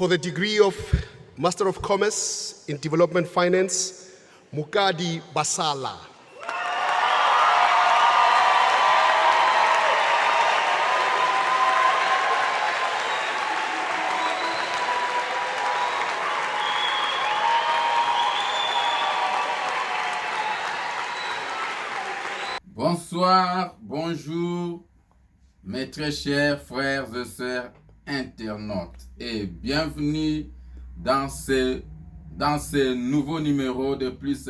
For the degree of Master of Commerce in Development Finance, Mukadi Basala. Bonsoir, bonjour, mes très chers frères et sœurs internautes et bienvenue dans ce nouveau numéro de Plus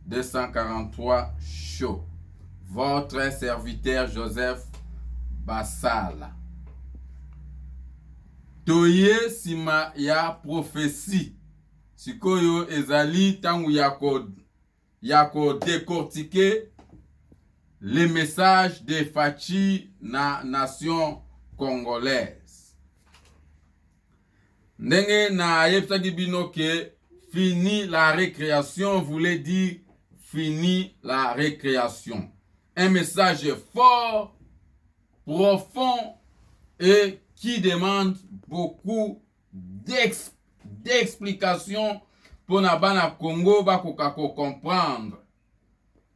243 Show. Votre serviteur Joseph Basala. Toye sima ya prophétie. Sikoyo ezali tangu yako décortiquer les messages de Fachi na nation congolaise. Ndenge na yepsaki bino ke fini la récréation voulait dire fini la récréation. Un message fort, profond et qui demande beaucoup d'explications pour na bana Congo bakoka ko comprendre.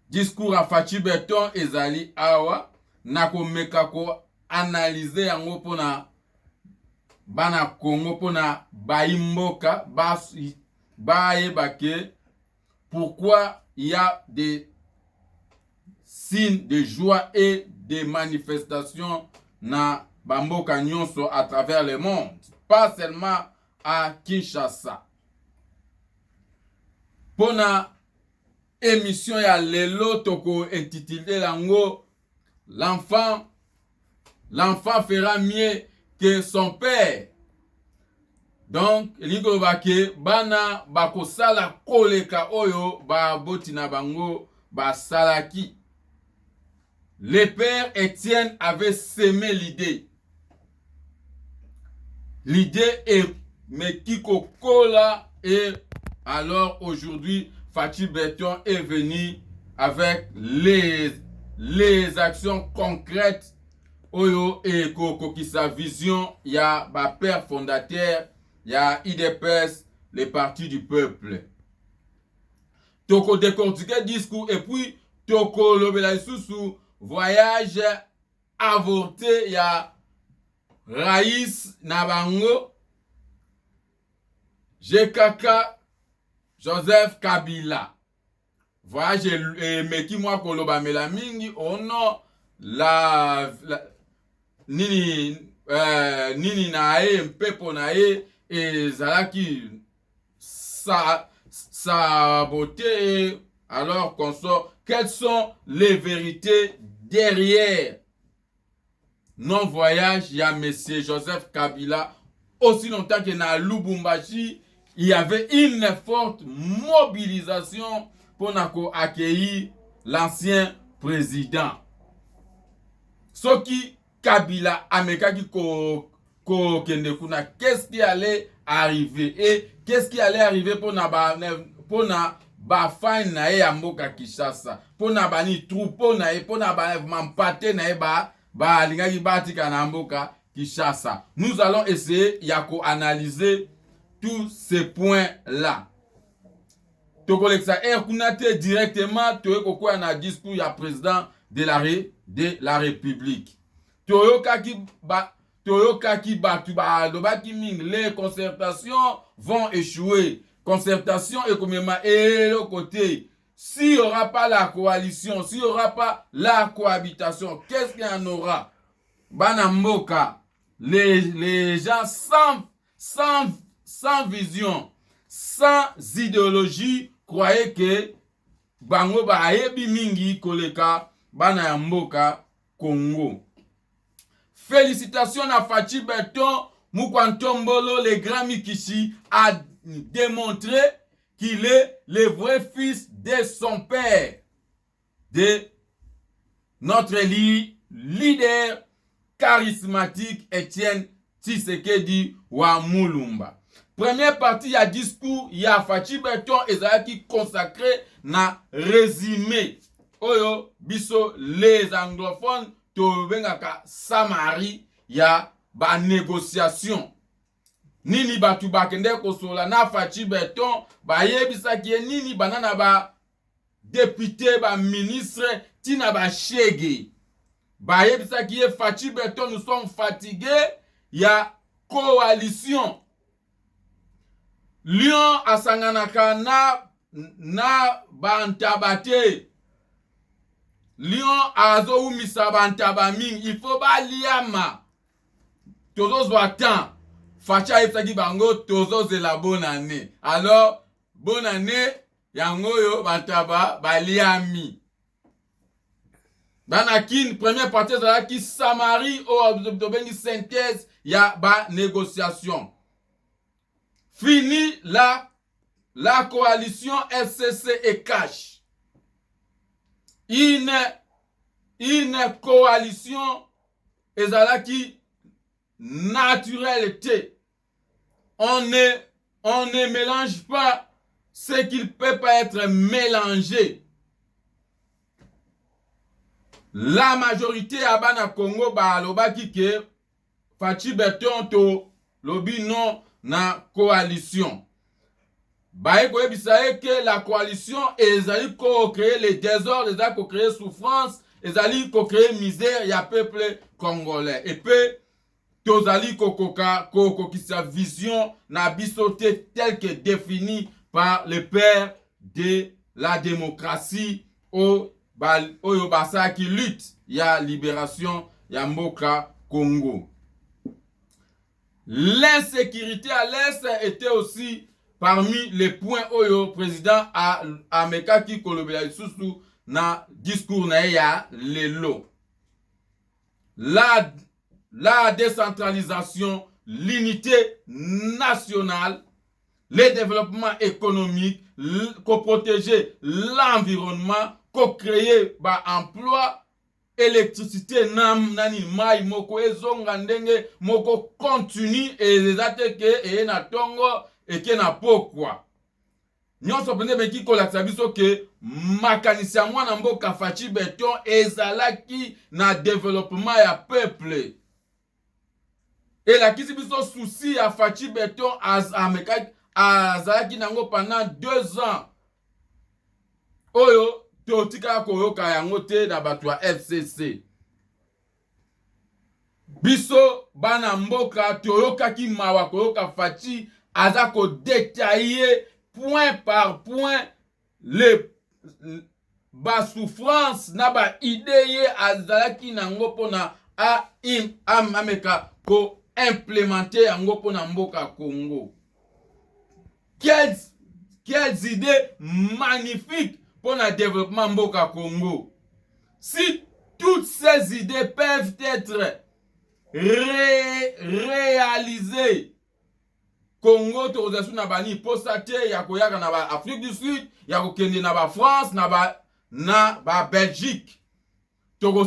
Discours à Fachi Beton ezali awa nako meka ko analyser yango pona bana Congo pona baimboka baye pourquoi il y a des signes de joie et de manifestations na bamboka nyonso à travers le monde, pas seulement à Kinshasa. Pona émission ya lelo toko intitulé lango l'enfant fera mieux que son père. Donc ligo bake bana bakosala koleka oyo ba botina bango ba salaki. Le père Étienne avait semé l'idée. L'idée est Mekiko Kola et alors aujourd'hui Fachi Beton est venu avec les actions concrètes oyo et qui sa vision ya ba père fondateur ya IDPS, les partis du peuple. Toko décortiquer discours et puis toko lobela sous voyage avorté ya Raïs Nabango GKK Joseph Kabila. Voyage meki mwa koloba melamingi ono nini nae mpepo nae ezalaki sa beauté. Alors qu'on sort, quelles sont les vérités derrière non-voyage ya monsieur Joseph Kabila? Aussi longtemps que na Lubumbashi il y avait une forte mobilisation pour accueillir l'ancien président. Ce qui Kabila amekaki ko kende kuna, qu'est-ce qui allait arriver et qu'est-ce qui allait arriver pour na ba fain na ya mboka Kinshasa, pour na bani troupeau na pour na ba mampate na ba lingaki batika na mboka Kinshasa. Nous allons essayer yako analyser tous ces points-là. Tokoleksa Kunate directement toyeko na discours ya président de la République. Toyokaki batu ba lobaki ming, les concertations vont échouer. Concertation et comme et le côté. S'il n'y aura pas la coalition, s'il n'y aura pas la cohabitation, qu'est-ce qu'il y en aura? Banamboka, les gens sans vision, sans idéologie, croyaient que bango ba ayebi mingi koleka bana mboka Congo. Félicitations à Fachi Beton, Mukwantombolo, le grand Mikishi a démontré qu'il est le vrai fils de son père, de notre leader charismatique Étienne Tshisekedi wa Mulumba. Première partie, il y a discours, il y a Fachi Beton qui consacré na résumé. Oyo, biso, les anglophones, to bengaka Samari, il y a ba négociation. nini batu bakende kosola na Fachi Beton bayebisaki ye nini banana ba député ba ministre tina ba shege bayebisaki ye Fachi Beton nous sommes fatigués ya coalition Lion asanganaka na bantabate Lion azo umisa bantaba mingi il faut ba liama tozo zwatan Facha yebisaki bango tozo zela bonne année alors bonne année yango yo bantaba baliami Banakin première partie de la qui Samari au synthèse ya ba négociation fini la coalition FCC et cash une coalition ezalaki naturalité on ne mélange pas ce qui ne peut pas être mélangé. La majorité à Bana Congo ba lobaki ke Fachi Beton to lobi non na coalition. Ba eko ebisa que la coalition ezali ko créer les désordres, ezali ko créer souffrance, ezali ko créer misère ya peuple congolais. Et puis tozali kokoka sa vision na bisote telle que définie par le père de la démocratie oyo basa qui lutte ya libération ya mboka Congo. L'insécurité à l'est était aussi parmi les points oyo président a meka ki kolobela lisusu na discours na ya lelo. La décentralisation, l'unité nationale, le développement économique, qu'on protéger l'environnement, qu'on créer ba emploi, électricité nani mai moko ezonga ndenge moko continue et les attaques et na tongo et ke na pokwa. Nyonso pende beki kolakisa biso ke makanisi ya mwana mboka Fachi Beton ezalaki na développement ya peuple. Et la kisi biso souci ya Fachi Beton azalaki nango pendant 2 ans. Oyo totika koyoka yango te na bato ya FCC. Biso bana mboka toyokaki mawa koyoka Fachi aza ko détailler point par point les ba souffrance na ba idée azalaki nango pona ameka ko implémenter yango pona mboka Congo. Quelles idées magnifiques pour le développement mboka Congo. Si toutes ces idées peuvent être réalisées, Congo tozasu na bani posate ya koyaka na ba Afrique du Sud, ya kokende na ba France, na ba Belgique. Toko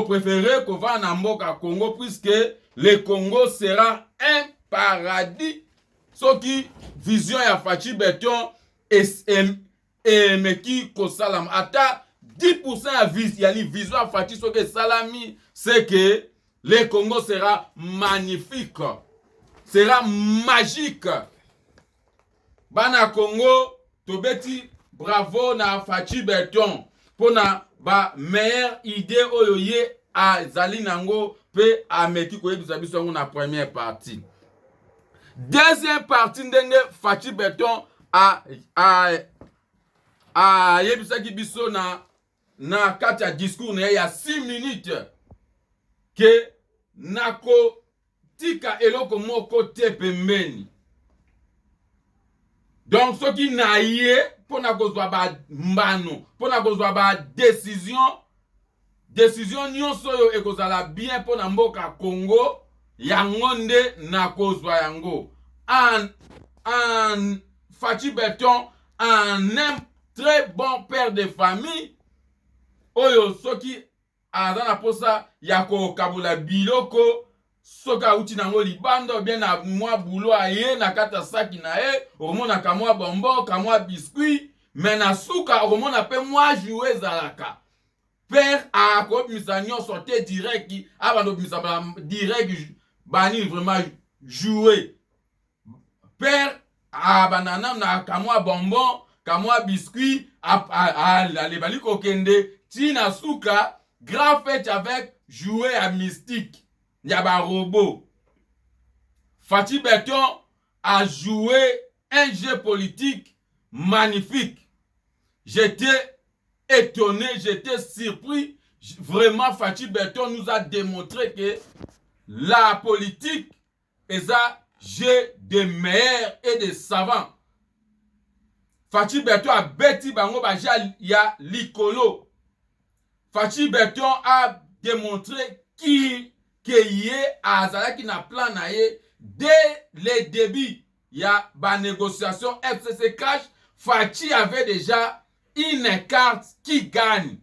préféré ko va na mboka Congo puisque le Congo sera un paradis. Ce qui vision ya Fachi Beton et meki ko salam ata 10% ya vision ya Fachi so que salami c'est que le Congo sera magnifique. Sera magique. Bana Congo, tobeti bravo na Fachi Beton pour na ba meilleure idée oyoye a zali nango pe ameki ko yebisa biso na première partie. Deuxième partie ndenge Fachi Beton a yebisa ki biso na kati ya discours na ya 6 minutes que nako tika eloko moko te pembeni. Donc ce qui na ye pona kozwa ba mbano, pona kozwa ba décision nyonso yo ekozala bien pona mboka Congo yango nde na kozwa yango. En Fachi Beton un très bon père de famille oyo soki azana posa ya ko kabula biloko soka uti nango libando bien na mwa boulot aye na kata saki na e omona ka mwa bonbon ka mwa biscuit mais na suka omona pe mwa jouer zalaka père a ko misanyo sorte direct abando misaba direct bani vraiment jouer père a banana na kamwa bonbon kamwa biscuit les bali kokende tina suka grand fête avec jouer à mystique yaba robot. Fatih Berton a joué un jeu politique magnifique. J'étais étonné, j'étais surpris. Vraiment, Fatih Berton nous a démontré que la politique est un jeu des meilleurs et des savants. Fatih Berton a bêti bango baja ya likolo. Fatih Berton a démontré qui y a azala qui n'a plan na ye dès le début. Il y a ba négociation FCC Cash. Fatih avait déjà une carte qui gagne.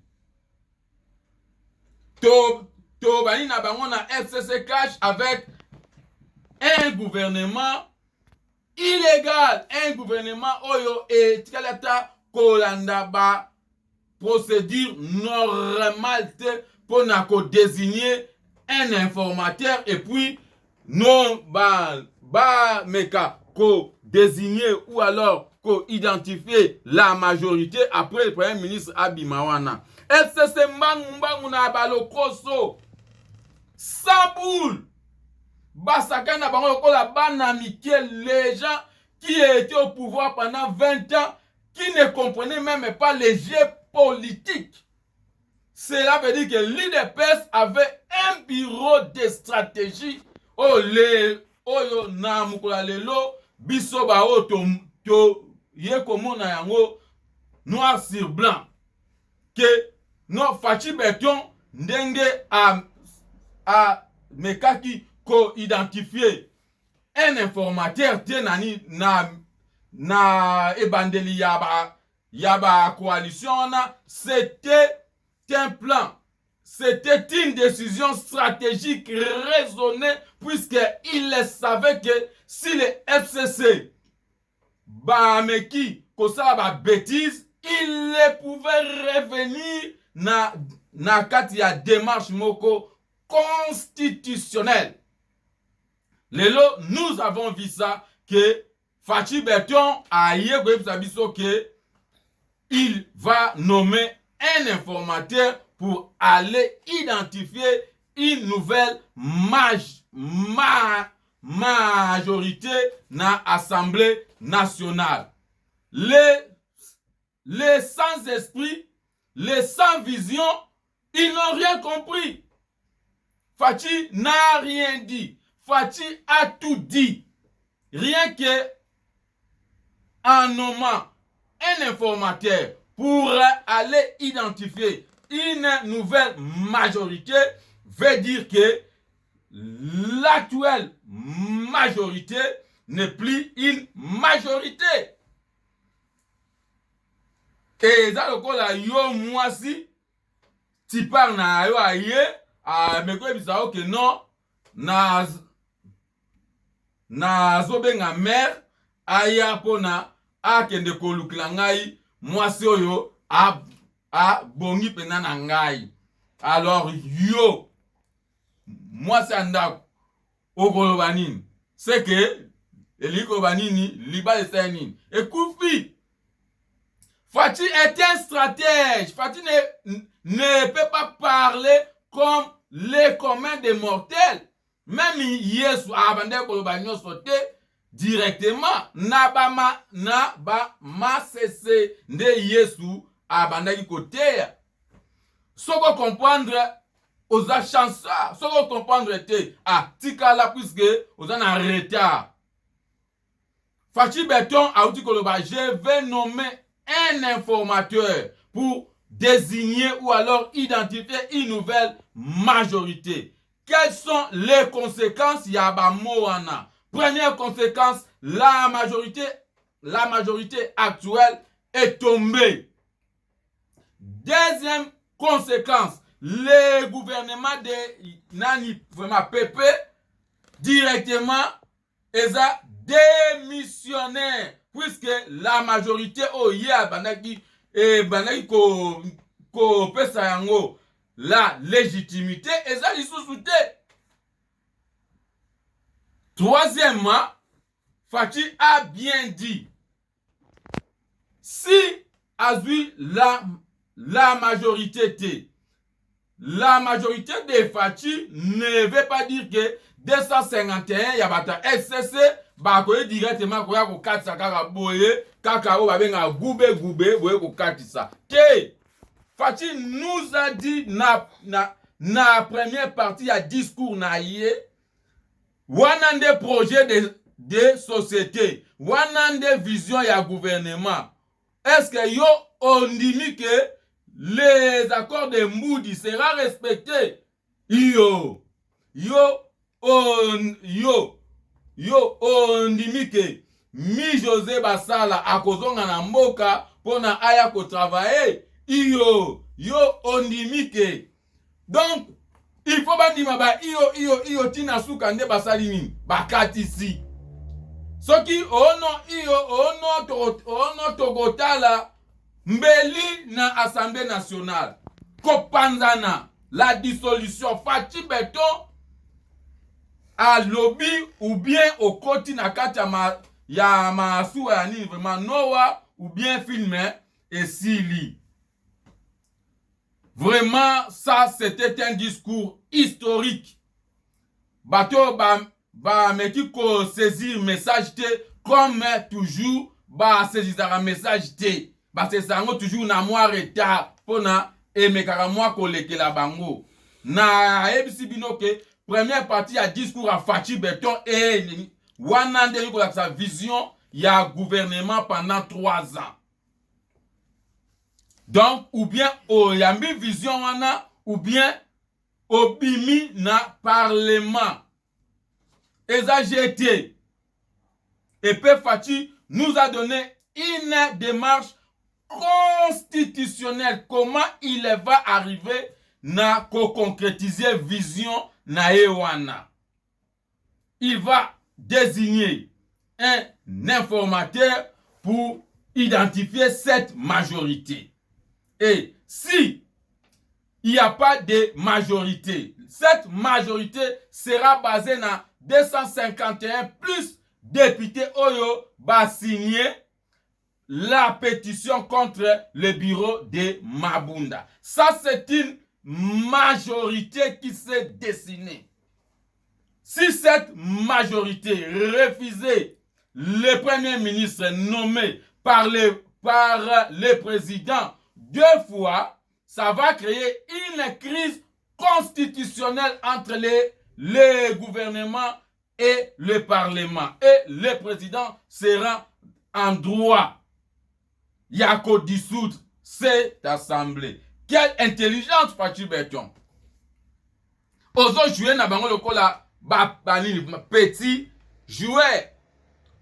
Tobani na bango na FCC Cash avec un gouvernement illégal, un gouvernement oyo et tikalata kolanda ba procédure normale pour nako désigner un informateur et puis non ba meka ko désigner ou alors ko identifier la majorité après le premier ministre Abimawana. FCC mbangu na balokoso sans boule. Basaka na bango ko la bana Mikel, les gens qui étaient au pouvoir pendant 20 ans qui ne comprenaient même pas les jeux politiques. Cela veut dire que l'IDPS avait un bureau de stratégie. Oh yo na mukula lelo biso ba o to ye komona yango noir sur blanc que non Fatih Berton ndenge a mekaki ko identifier un informateur tenani na ebandeli yaba coalition na c'était un plan. C'était une décision stratégique raisonnée puisqu'il savait que si les FCC meki kosala ba bêtise, il pouvait revenir na kati ya démarche moko constitutionnelle. Lelo, nous avons vu ça que Fatih Berton a dit que il va nommer un informateur pour aller identifier une nouvelle majorité dans l'Assemblée nationale. Les sans esprit, les sans vision, ils n'ont rien compris. Fatih n'a rien dit. Fatih a tout dit. Rien que en nommant un informateur pour aller identifier une nouvelle majorité veut dire que l'actuelle majorité n'est plus une majorité. Et ça le kola yo mwasi ti par na yo aye a meko bisao que non na zobenga mère aya pona akende kolukila ngai mwasi oyo a bongi pena na ngai. Alors yo mwasi anda okoloba nini c'est que elikoloba nini liba esa nini ekufi. Fatih est un stratège. Fatih ne peut pas parler comme les communs des mortels. Même Yesu abande koloba nyonso te directement na ba cesse de Yesu abandaki koteya. Soko comprendre oza chansa, soko comprendre te tikala puisque oza na retard. Fatih Berton a dit koloba je vais nommer un informateur pour désigner ou alors identifier une nouvelle majorité. Quelles sont les conséquences yaba moana? Première conséquence, la majorité actuelle est tombée. Deuxième conséquence, le gouvernement de Nani vraiment PP directement est démissionnaire puisque la majorité oye bandaki ko pesa yango la légitimité est lisusu te. Troisièmement, Fachi a bien dit, si azui la majorité, la majorité des Fachi ne veut pas dire que 251 yabata SCC bakoye directement koya ko katisa kaka boye kaka o babenga gube boye ko katisa. Que Fachi nous a dit na première partie à discours na ye wanande projet de société, wanande vision ya gouvernement. Est-ce que yo on dit que les accords de Moody sera respectés? Yo on dit que mi José Basala a kozonga na mboka pona aya ko travailler. Yo on dit que donc il faut bandima ba iyo tina suka nde basali nini bakatisi. Soki ono tokotala mbeli na Assemblée nationale kopanzana la dissolution Fachi Beton a lobby ou bien au koti na kati ya masuwa ya nini vraiment Noah ou bien filmé et Sili. Vraiment, ça, c'était un discours historique. Bato, meki ko saisir message te, comme toujours, saisir un message te. C'est ça, toujours na moi retard, pona, et mekara moi koleke la bango. Na, ebisi binoke, première partie à discours à Fachi Beton et wanande yuko sa vision, ya gouvernement pendant 3 ans. Donc, ou bien o yambi vision wana, ou bien obimi na parlement. Eza GT. Et P. Fachi nous a donné une démarche constitutionnelle. Comment il va arriver na concrétiser vision na ewana. Il va désigner un informateur pour identifier cette majorité. Et si il n'y a pas de majorité, cette majorité sera basée dans 251 plus députés Oyo va signer la pétition contre le bureau de Mabunda. Ça, c'est une majorité qui s'est dessinée. Si cette majorité refusait le premier ministre nommé par le président 2 fois, ça va créer une crise constitutionnelle entre le gouvernement et le parlement. Et le président sera en droit. Il y a qu'à dissoudre cette assemblée. Quelle intelligence, Fachi Beton. Ozo jouer na bango lokola petit joueur.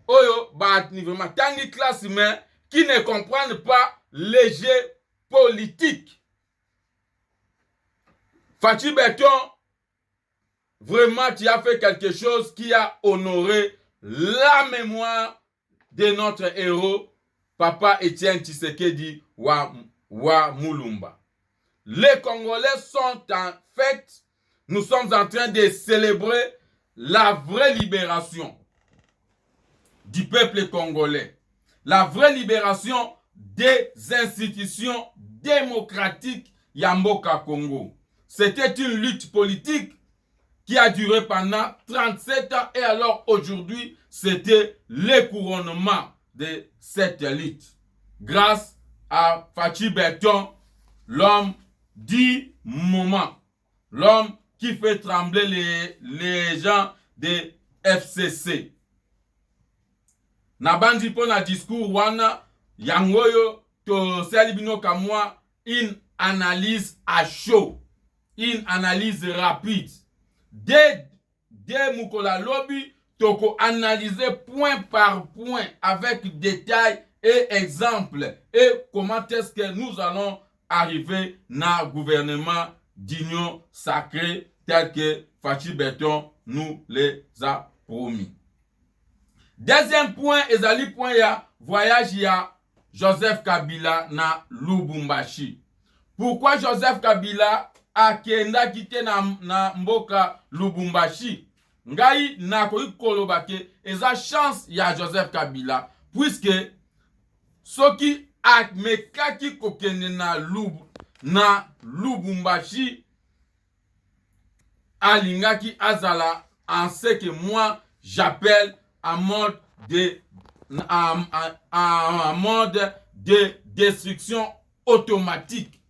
Oyo vraiment tangi classe mais qui ne comprennent pas les jeux politiques. Fachi Beton, vraiment tu as fait quelque chose qui a honoré la mémoire de notre héros, Papa Etienne Tshisekedi wa Mulumba. Les Congolais sont en fait, nous sommes en train de célébrer la vraie libération du peuple congolais. La vraie libération des institutions démocratiques Yamboka Congo. C'était une lutte politique qui a duré pendant 37 ans et alors aujourd'hui, c'était le couronnement de cette lutte. Grâce à Fachi Beton, l'homme du moment, l'homme qui fait trembler les gens de FCC. Nabandi pona discours wana yangoyo to selibino kamwa une analyse à chaud, une analyse rapide. Dès Mukola Lobby, toko analyser point par point avec détail et exemple et comment est-ce que nous allons arriver na gouvernement d'union sacrée tel que Fachi Beton nous les a promis. Deuxième point, ezali point ya voyage ya Joseph Kabila na Lubumbashi. Pourquoi Joseph Kabila a kenda kite na mboka Lubumbashi? ngai nakoki koloba ke eza chance ya Joseph Kabila puisque soki amekaki kokende na Lubumbashi alingaki azala en ce que moi j'appelle un mode de destruction automatique.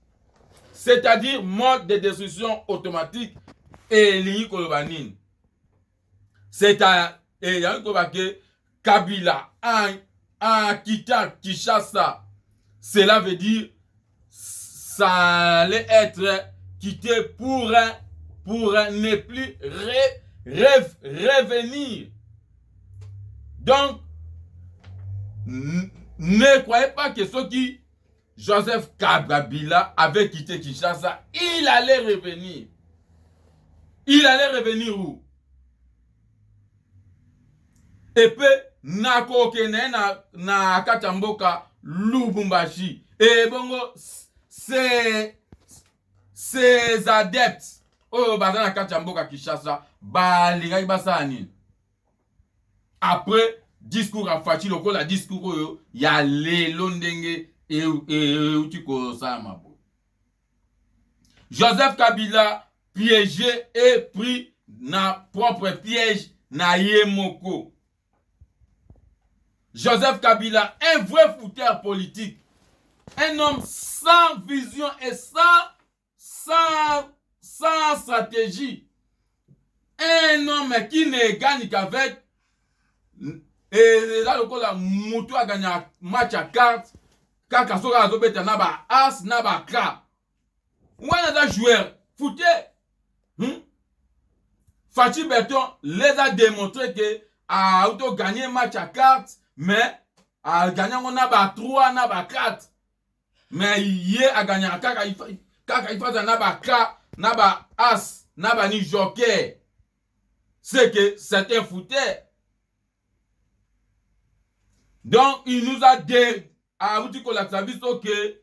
C'est-à-dire mode de destruction automatique et lingi kolobanin. C'est-à-dire que Kabila en quittant Kinshasa, cela veut dire ça allait être quitté pour ne plus revenir. Donc, ne croyez pas que ceux qui Joseph Kabila avait quitté Kinshasa, il allait revenir. Il allait revenir où? Et puis, nako kene na katamboka Lubumbashi. Et bongo, ces adeptes, oh, bazana katamboka Kinshasa, balingai basani. Après, discours à Fachi, loko la discours ya le londenge et utiko samabo. Joseph Kabila piégé et pris na propre piège na yemoko. Joseph Kabila, un vrai fouteur politique, un homme sans vision et sans stratégie, un homme qui ne gagne qu'avec et là le la mutu a gagné match à carte kaka soka azobeta na ba as na ba ka wana da joueur fouteur Fachi Berton les a démontré que a auto gagné match à carte mais a gagné on a ba 3 na ba 4 mais hier a gagné kaka il faut na ba ka na ba as na ba ni joker. C'est que c'est un fouteur. Donc, il nous a dit à que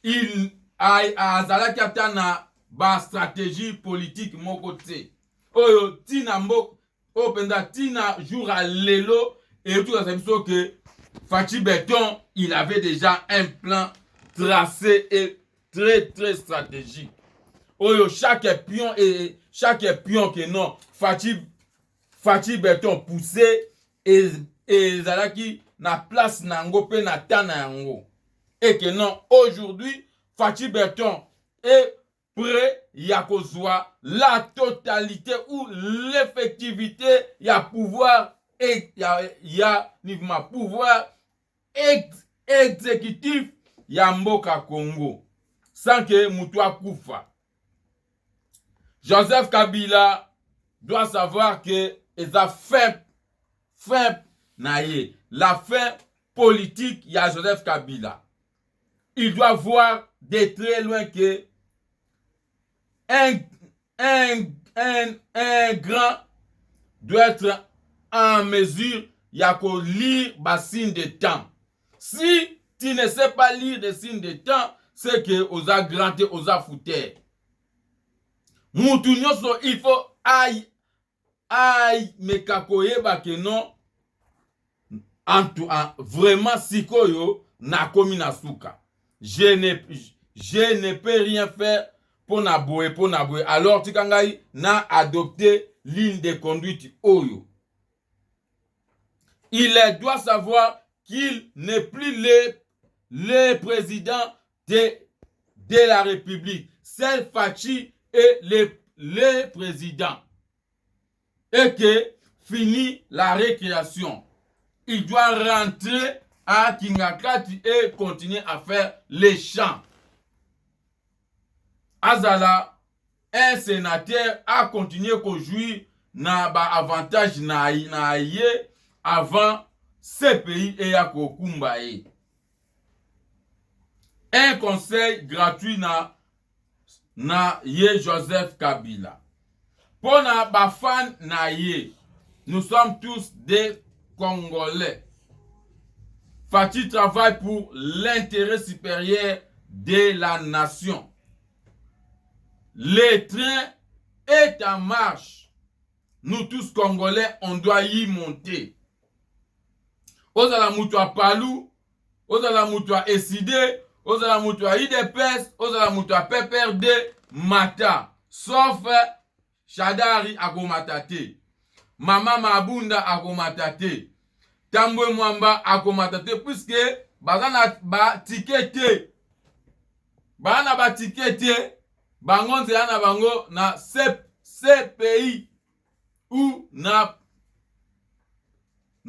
il a zalaki atana ba stratégie politique mon côté. Oyo tina mbo openda tina jour à lelo et tout ça que Fachi Berton il avait déjà un plan tracé et très stratégique. Oyo chaque pion que non Fachi Berton poussé et zalaki na place nango pe na tana yango. Et que non, aujourd'hui, Fachi Berton est prêt ya kozwa la totalité ou l'effectivité ya pouvoir et ya nivma pouvoir exécutif ya mboka Congo sans que mutua kufa. Joseph Kabila doit savoir que il a fait naïe. La fin politique, il y a Joseph Kabila. Il doit voir de très loin que un grand doit être en mesure, il y a qu'à lire des signes de temps. Si tu ne sais pas lire des signes de temps, c'est que aux a granté, aux a fouté. Il faut aïe, mais kakoye ba que non. Vraiment sikoyo na komi na suka. Je ne peux rien faire pour na boue. Alors tikangai na adopté ligne de conduite oyo. Il doit savoir qu'il n'est plus le président de la République. C'est Fachi et le président. Et que finit la récréation. Il doit rentrer à Kingakati et continuer à faire les champs. Azala, un sénateur a continué à jouir na ba avantage na ye avant ce pays et à Kokumbaye. Un conseil gratuit na ye Joseph Kabila. Pour na ba fan na ye, nous sommes tous des Congolais. Fachi travaille pour l'intérêt supérieur de la nation. Le train est en marche. nous tous Congolais, on doit y monter. Ozala mutu a Palou, ozala mutu a Eside, ozala mutu a IDPS, ozala mutu a PPRD, mata. Sauf Shadari akomatate. Mama Mabunda akomatate. Tambwe Mwamba akomatate. Puisque bazana ba tikete. Bana ba tikete. Bangonze yana bango na CPI ou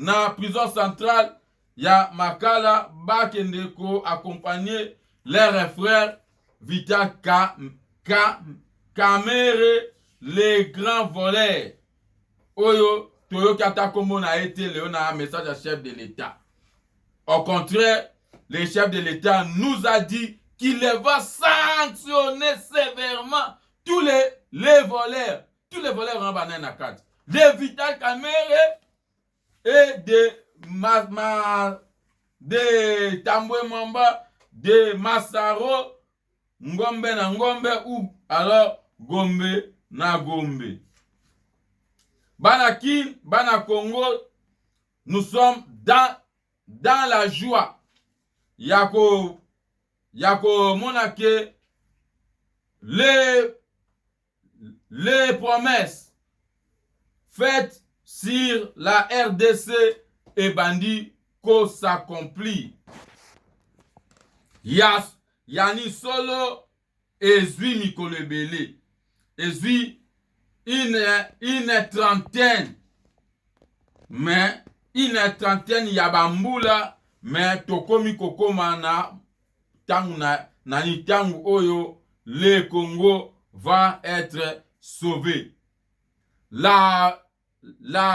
na prison centrale ya Makala bakendeko accompagner leurs frères Vita Kamere les grands voleurs. Oyo Toyo Katakombo na été un message à chef de l'État. Au contraire, le chef de l'État nous a dit qu'il va sanctionner sévèrement tous les voleurs. Tous les voleurs en banane de Vital Kamere et de Tambwe Mwamba, de Masaro, Ngombe na Ngombe ou alors Gombe na Gombe. Banakin, Bana Congo, nous sommes dans la joie. Yako monake les promesses faites sur la RDC et Bandi ko s'accomplit. Yani solo ezui Mikolebele. Ezui une trentaine. Mais une trentaine yabambula. Mais tokomi kokoma na tangu na ni tangu oyo le Congo va être sauvé. La fin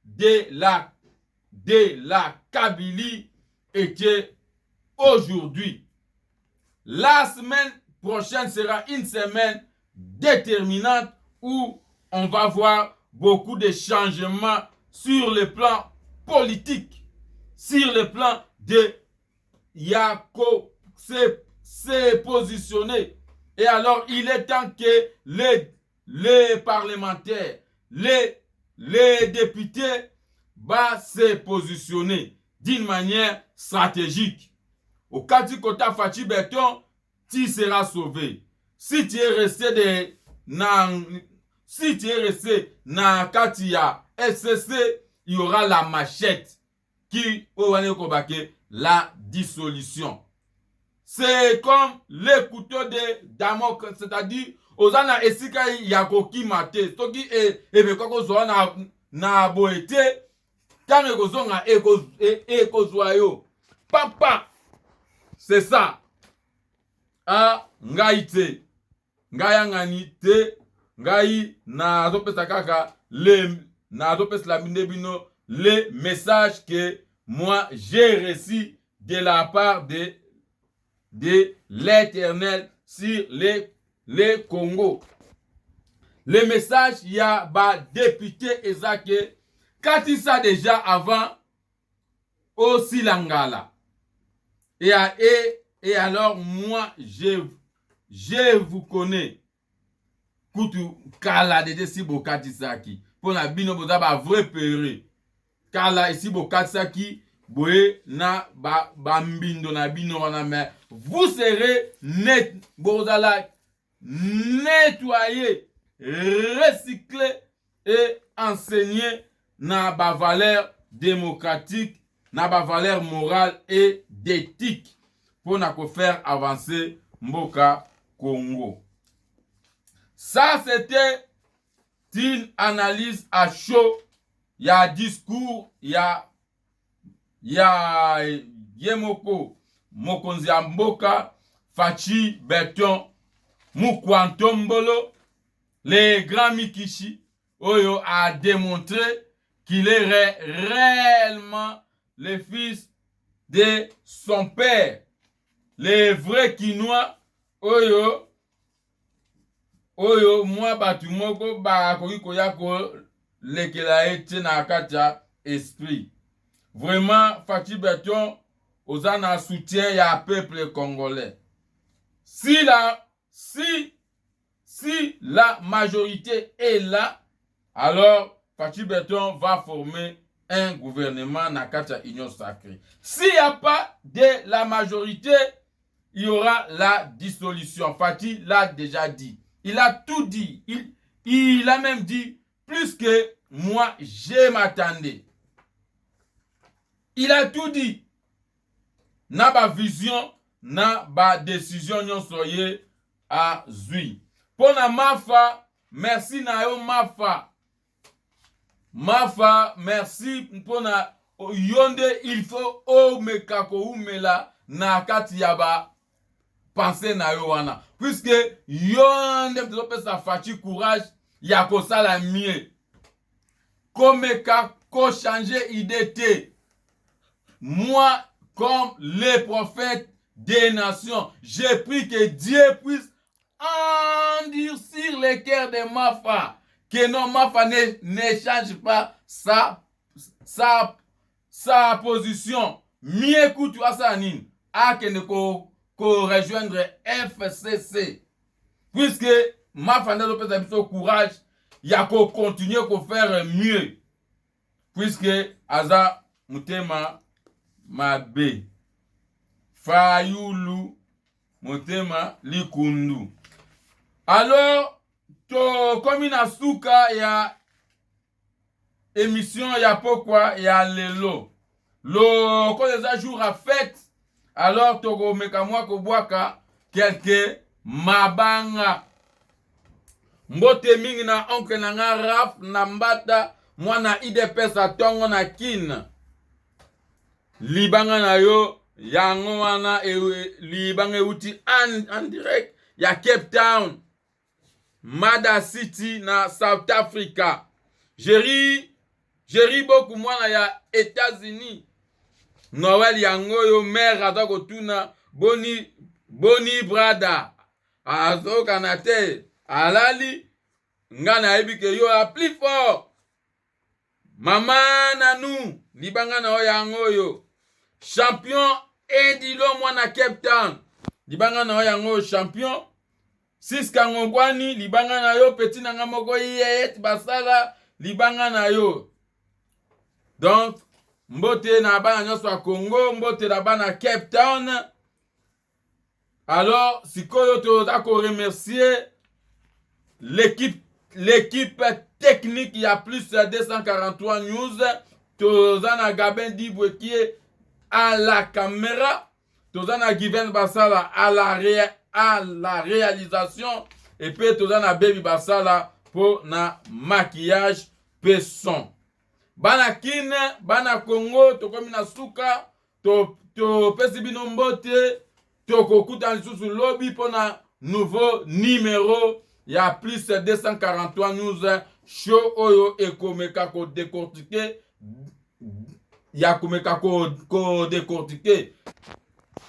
de la Kabylie était aujourd'hui. La semaine prochaine sera une semaine déterminante où on va voir beaucoup de changements sur le plan politique, sur le plan de Yako s'est positionné. Et alors il est temps que les parlementaires, les députés va se positionner d'une manière stratégique. Au cas du Kota Fachi Beton, tu seras sauvé. Si tu es resté na Katia SCC, il y aura la machette qui aura la dissolution. C'est comme le couteau de Damoclès, c'est-à-dire Ozana esika yakoki mate toki ebekoko zo na boete kana ekozonga ekozwa yo papa. C'est ça. Ah ngai te ngai ngani te ngai na zopesa kaka na zopesa la bino le message que moi j'ai reçu de la part de l'Éternel sur les Congo. Le message, il y a député Ezake, quand il ça déjà avant aussi Langala. Et alors, moi, je vous connais. Koutou, Kala de Sibo Katisaki. Pour la bino boza ba vrai péré. Kala ici bo Katisaki, boé na mbindo na bino wana mais vous serez net bozala nettoyer, recycler et enseigner na ba valeur démocratique, na ba valeur morale et d'éthique pour na faire avancer Mboka Congo. Ça c'était une analyse à chaud. Il y a discours, il y a Yemoko Mokonzi Mboka Fachi Beton Mukwantombolo, le grand Mikishi Oyo a démontré qu'il est réellement le fils de son père. Les vrais Kinois Oyo moi batumoko ba koki koyako lekela ete na katia esprit. Vraiment Fachi Beton ozana soutien ya peuple congolais. Si si la majorité est là, alors Fatou Béton va former un gouvernement dans la Union sacrée. S'il n'y a pas de la majorité, il y aura la dissolution. Fatih l'a déjà dit. Il a tout dit. Il a même dit plus que moi, je m'attendais. Il a tout dit. Na ba vision, na ba décision nyon soye à zui. Pour na Mafa, merci na yo Mafa. Mafa, merci pour na yonde il faut o mekako ou mela na kati yaba penser na yo wana. Puisque yonde mtezope sa fati courage ya ko sala mieux. Komeka ko changer idée te. Moi, comme les prophètes des nations, j'ai pris que Dieu puisse endurcir les cœurs de Mafa. Que non, Mafa ne change pas sa position. Mieux écoute ça, Nine. A que ne rejoindre FCC. Puisque Mafa n'a pas au courage, il y a qu'à continuer à faire mieux. Puisque Aza Mutema Mabe Fayulu Mutema Likundu. Alors, comme il a souka, il y a émission, il y a pourquoi, il y a lelo. Quand les jours à fête, alors, togo mekamwa kobwaka quelques mabanga. Mbote mingi na onke na nga rap na mbata mwana IDPS atongo na kin. Libanga na yo yango wana libanga euti en direct ya Cape Town. Mada City na South Africa. Jeri beaucoup mwana ya États-Unis. Noël yango yo mère atako tuna boni brada. Azo kanate alali ngana ebike yo a plus fort. Mama nanu libanga na o yango yo. Champion Edilo mwana Cape Town. Libanga na o yango champion. Siska ngongwani libanga na yo petit nanga moko yeyet basala libanga na yo. Donc mbote na bana nyonso ya Congo, mbote na bana Cape Town. Alors sikoyo toza ko remercier l'équipe technique, il y a plus de 243 news. Tozana Gaben Dibwe qui est à la caméra. Tozana Given Basala à la réalisation. Et puis Tozana Baby Basala pour na maquillage pesson. Bana Kine, Bana Congo, Tokomi na Suka, to Pesibino Mbote, Tokokuta Lisusu Lobby pour na nouveau numéro. Il y a plus de 243 news show oyo ekomeka ko décortiquer. Il y a komeka ko décortiquer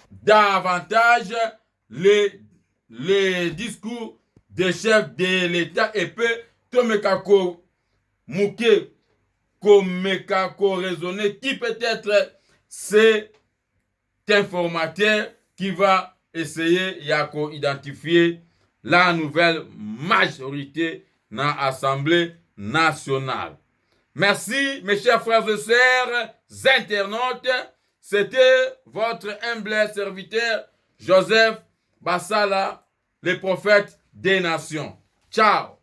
davantage les discours des chefs de l'État et peu tomeka ko mouke komeka ko raisonner qui peut-être c'est informateur qui va essayer ya ko identifier la nouvelle majorité dans l'Assemblée nationale. Merci mes chers frères et sœurs internautes. C'était votre humble serviteur Joseph Basala, le prophète des nations. Ciao.